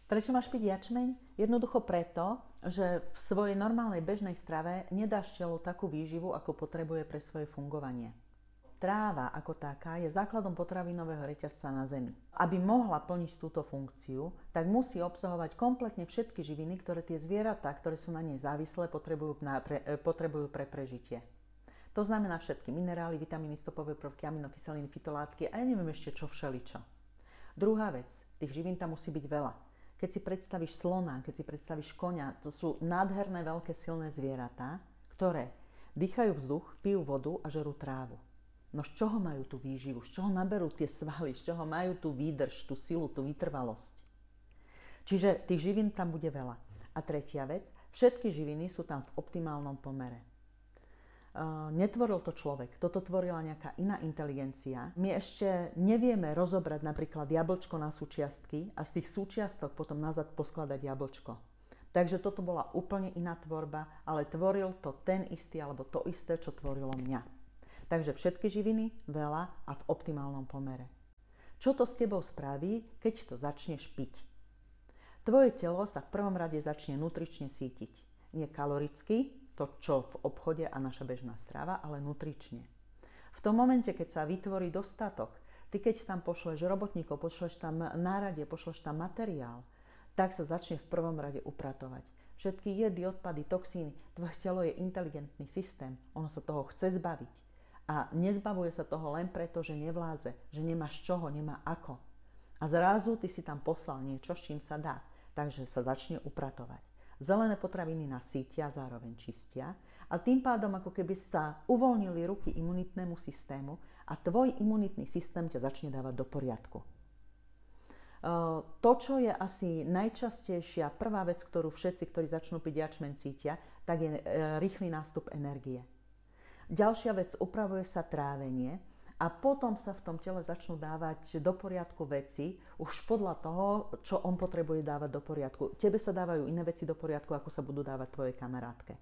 Prečo máš piť jačmeň? Jednoducho preto, že v svojej normálnej bežnej strave nedáš telu takú výživu, ako potrebuje pre svoje fungovanie. Tráva ako taká je základom potravinového reťazca na Zemi. Aby mohla plniť túto funkciu, tak musí obsahovať kompletne všetky živiny, ktoré tie zvieratá, ktoré sú na nej závislé, potrebujú pre prežitie. To znamená všetky minerály, vitamíny, stopové prvky, aminokyseliny, fitolátky a ja neviem ešte čo všeličo. Druhá vec, tých živín tam musí byť veľa. Keď si predstavíš slona, keď si predstavíš koňa, to sú nádherné, veľké, silné zvieratá, ktoré dýchajú vzduch, pijú vodu a žerú trávu. No z čoho majú tú výživu? Z čoho naberú tie svaly? Z čoho majú tú výdrž, tú silu, tú vytrvalosť? Čiže tých živín tam bude veľa. A tretia vec, všetky živiny sú tam v optimálnom pomere. Netvoril to človek, toto tvorila nejaká iná inteligencia. My ešte nevieme rozobrať napríklad jablčko na súčiastky a z tých súčiastok potom nazad poskladať jablčko. Takže toto bola úplne iná tvorba, ale tvoril to ten istý alebo to isté, čo tvorilo mňa. Takže všetky živiny, veľa a v optimálnom pomere. Čo to s tebou spraví, keď to začneš piť? Tvoje telo sa v prvom rade začne nutrične sítiť. Nie kaloricky, to čo v obchode a naša bežná strava, ale nutrične. V tom momente, keď sa vytvorí dostatok, ty keď tam pošleš robotníkov, pošleš tam náradie, pošleš tam materiál, tak sa začne v prvom rade upratovať. Všetky jedy, odpady, toxíny, tvoje telo je inteligentný systém, ono sa toho chce zbaviť. A nezbavuje sa toho len preto, že nevládze, že nemá z čoho, nemá ako. A zrazu ty si tam poslal niečo, s čím sa dá, takže sa začne upratovať. Zelené potraviny nás sítia, zároveň čistia a tým pádom ako keby sa uvoľnili ruky imunitnému systému a tvoj imunitný systém ťa začne dávať do poriadku. To, čo je asi najčastejšia prvá vec, ktorú všetci, ktorí začnú piť jačmeň, cítia, tak je rýchly nástup energie. Ďalšia vec, upravuje sa trávenie a potom sa v tom tele začnú dávať do poriadku veci už podľa toho, čo on potrebuje dávať do poriadku. Tebe sa dávajú iné veci do poriadku, ako sa budú dávať tvojej kamarátke.